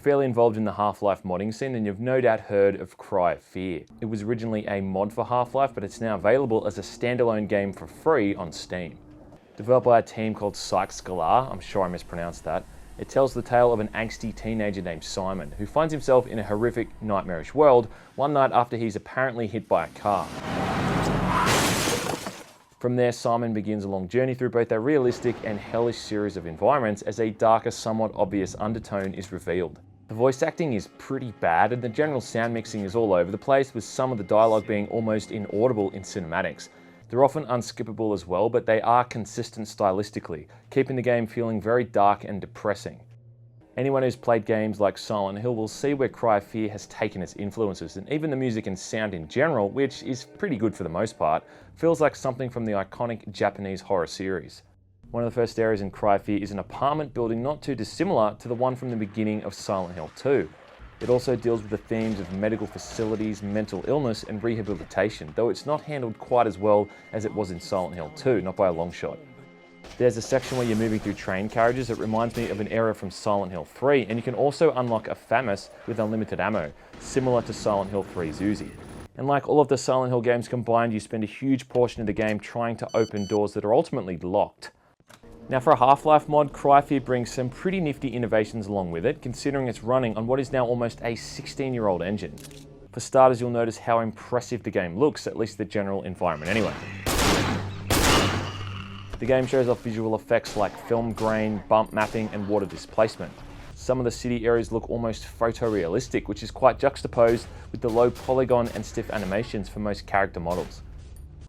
fairly involved in the Half-Life modding scene, then you've no doubt heard of Cry of Fear. It was originally a mod for Half-Life, but it's now available as a standalone game for free on Steam. Developed by a team called Sykes Galar, I'm sure I mispronounced that, it tells the tale of an angsty teenager named Simon, who finds himself in a horrific, nightmarish world one night after he's apparently hit by a car. From there, Simon begins a long journey through both a realistic and hellish series of environments as a darker, somewhat obvious undertone is revealed. The voice acting is pretty bad and the general sound mixing is all over the place, with some of the dialogue being almost inaudible in cinematics. They're often unskippable as well, but they are consistent stylistically, keeping the game feeling very dark and depressing. Anyone who's played games like Silent Hill will see where Cry of Fear has taken its influences, and even the music and sound in general, which is pretty good for the most part, feels like something from the iconic Japanese horror series. One of the first areas in Cry of Fear is an apartment building not too dissimilar to the one from the beginning of Silent Hill 2. It also deals with the themes of medical facilities, mental illness, and rehabilitation, though it's not handled quite as well as it was in Silent Hill 2, not by a long shot. There's a section where you're moving through train carriages that reminds me of an area from Silent Hill 3, and you can also unlock a FAMAS with unlimited ammo, similar to Silent Hill 3's Uzi. And like all of the Silent Hill games combined, you spend a huge portion of the game trying to open doors that are ultimately locked. Now for a Half-Life mod, Cry of Fear brings some pretty nifty innovations along with it, considering it's running on what is now almost a 16-year-old engine. For starters, you'll notice how impressive the game looks, at least the general environment anyway. The game shows off visual effects like film grain, bump mapping, and water displacement. Some of the city areas look almost photorealistic, which is quite juxtaposed with the low polygon and stiff animations for most character models.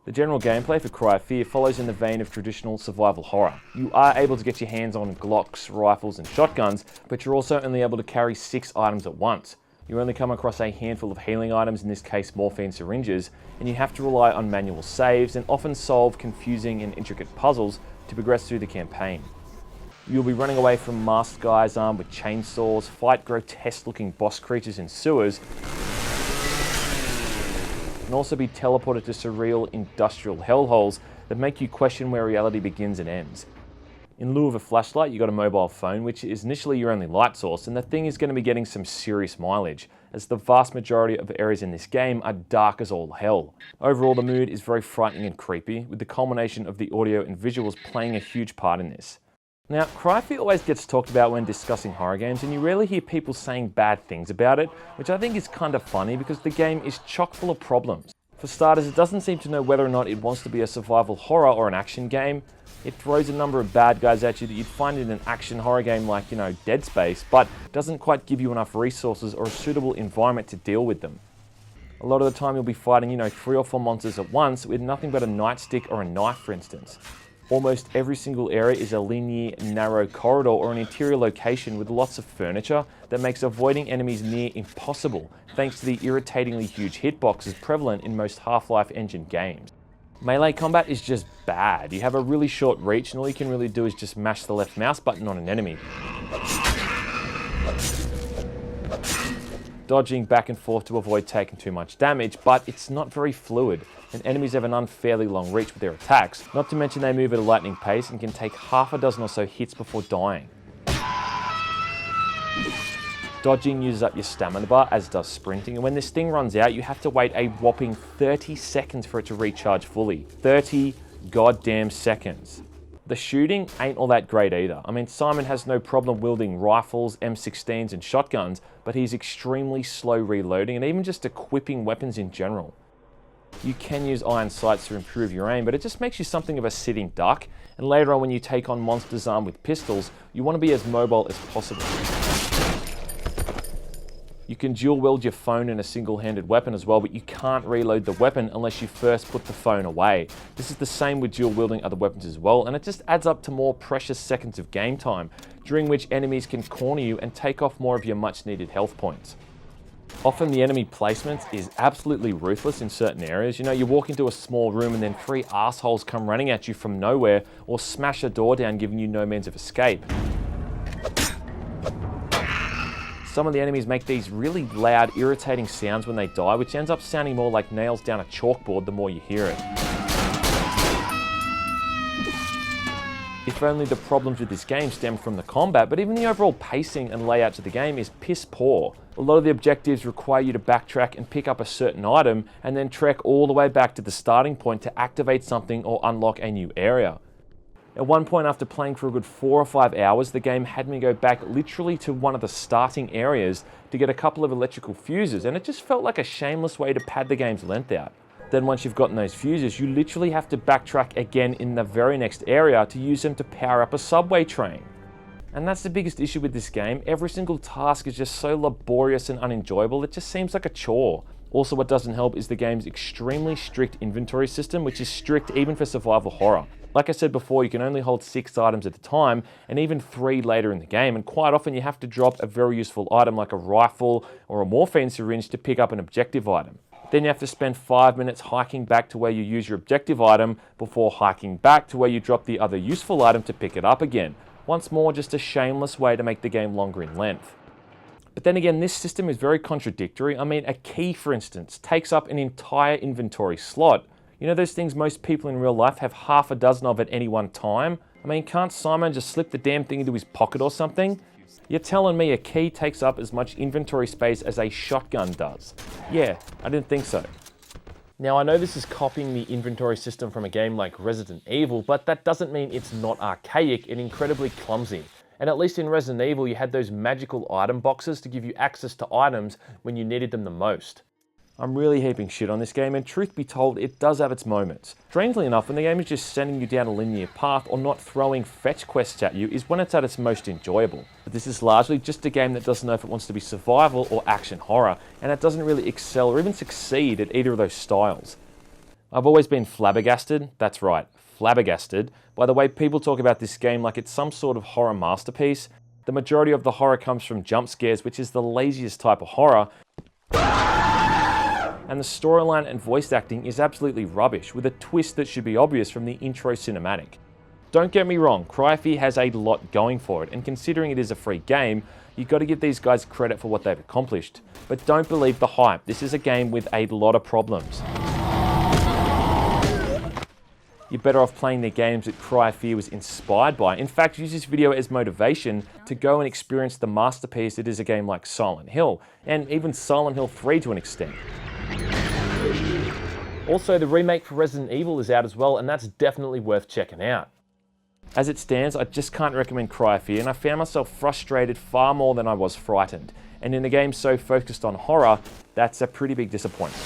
The general gameplay for Cry of Fear follows in the vein of traditional survival horror. You are able to get your hands on Glocks, rifles, and shotguns, but you're also only able to carry 6 items at once. You only come across a handful of healing items, in this case morphine syringes, and you have to rely on manual saves and often solve confusing and intricate puzzles to progress through the campaign. You'll be running away from masked guys armed with chainsaws, fight grotesque looking boss creatures in sewers, and also be teleported to surreal industrial hellholes that make you question where reality begins and ends. In lieu of a flashlight, you got a mobile phone, which is initially your only light source, and the thing is going to be getting some serious mileage, as the vast majority of areas in this game are dark as all hell. Overall, the mood is very frightening and creepy, with the culmination of the audio and visuals playing a huge part in this. Now, Cry of Fear always gets talked about when discussing horror games, and you rarely hear people saying bad things about it, which I think is kind of funny because the game is chock full of problems. For starters, it doesn't seem to know whether or not it wants to be a survival horror or an action game. It throws a number of bad guys at you that you'd find in an action horror game like, Dead Space, but doesn't quite give you enough resources or a suitable environment to deal with them. A lot of the time you'll be fighting, 3 or 4 monsters at once with nothing but a nightstick or a knife, for instance. Almost every single area is a linear, narrow corridor or an interior location with lots of furniture that makes avoiding enemies near impossible, thanks to the irritatingly huge hitboxes prevalent in most Half-Life engine games. Melee combat is just bad. You have a really short reach and all you can really do is just mash the left mouse button on an enemy. Dodging back and forth to avoid taking too much damage, but it's not very fluid, and enemies have an unfairly long reach with their attacks, not to mention they move at a lightning pace and can take half a dozen or so hits before dying. Dodging uses up your stamina bar, as does sprinting, and when this thing runs out, you have to wait a whopping 30 seconds for it to recharge fully. 30 goddamn seconds. The shooting ain't all that great either. I mean, Simon has no problem wielding rifles, M16s, and shotguns, but he's extremely slow reloading and even just equipping weapons in general. You can use iron sights to improve your aim, but it just makes you something of a sitting duck, and later on when you take on monsters armed with pistols, you want to be as mobile as possible. You can dual wield your phone in a single-handed weapon as well, but you can't reload the weapon unless you first put the phone away. This is the same with dual wielding other weapons as well, and it just adds up to more precious seconds of game time, during which enemies can corner you and take off more of your much-needed health points. Often the enemy placement is absolutely ruthless in certain areas. You walk into a small room and then 3 assholes come running at you from nowhere, or smash a door down giving you no means of escape. Some of the enemies make these really loud, irritating sounds when they die, which ends up sounding more like nails down a chalkboard the more you hear it. If only the problems with this game stem from the combat, but even the overall pacing and layout of the game is piss poor. A lot of the objectives require you to backtrack and pick up a certain item, and then trek all the way back to the starting point to activate something or unlock a new area. At one point, after playing for a good 4 or 5 hours, the game had me go back literally to one of the starting areas to get a couple of electrical fuses, and it just felt like a shameless way to pad the game's length out. Then once you've gotten those fuses, you literally have to backtrack again in the very next area to use them to power up a subway train. And that's the biggest issue with this game. Every single task is just so laborious and unenjoyable, it just seems like a chore. Also, what doesn't help is the game's extremely strict inventory system, which is strict even for survival horror. Like I said before, you can only hold 6 items at a time, and even 3 later in the game, and quite often you have to drop a very useful item like a rifle or a morphine syringe to pick up an objective item. Then you have to spend 5 minutes hiking back to where you use your objective item before hiking back to where you drop the other useful item to pick it up again. Once more, just a shameless way to make the game longer in length. But then again, this system is very contradictory. I mean, a key, for instance, takes up an entire inventory slot. You know those things most people in real life have half a dozen of at any one time? I mean, can't Simon just slip the damn thing into his pocket or something? You're telling me a key takes up as much inventory space as a shotgun does? Yeah, I didn't think so. Now, I know this is copying the inventory system from a game like Resident Evil, but that doesn't mean it's not archaic and incredibly clumsy. And at least in Resident Evil, you had those magical item boxes to give you access to items when you needed them the most. I'm really heaping shit on this game, and truth be told, it does have its moments. Strangely enough, when the game is just sending you down a linear path or not throwing fetch quests at you is when it's at its most enjoyable. But this is largely just a game that doesn't know if it wants to be survival or action horror, and it doesn't really excel or even succeed at either of those styles. I've always been flabbergasted, that's right, flabbergasted, by the way people talk about this game like it's some sort of horror masterpiece. The majority of the horror comes from jump scares, which is the laziest type of horror. And the storyline and voice acting is absolutely rubbish, with a twist that should be obvious from the intro cinematic. Don't get me wrong, Cryfear has a lot going for it, and considering it is a free game, you've got to give these guys credit for what they've accomplished. But don't believe the hype, this is a game with a lot of problems. You're better off playing the games that Cryfear was inspired by. In fact, use this video as motivation to go and experience the masterpiece that is a game like Silent Hill, and even Silent Hill 3 to an extent. Also, the remake for Resident Evil is out as well, and that's definitely worth checking out. As it stands, I just can't recommend Cryfear, and I found myself frustrated far more than I was frightened. And in a game so focused on horror, that's a pretty big disappointment.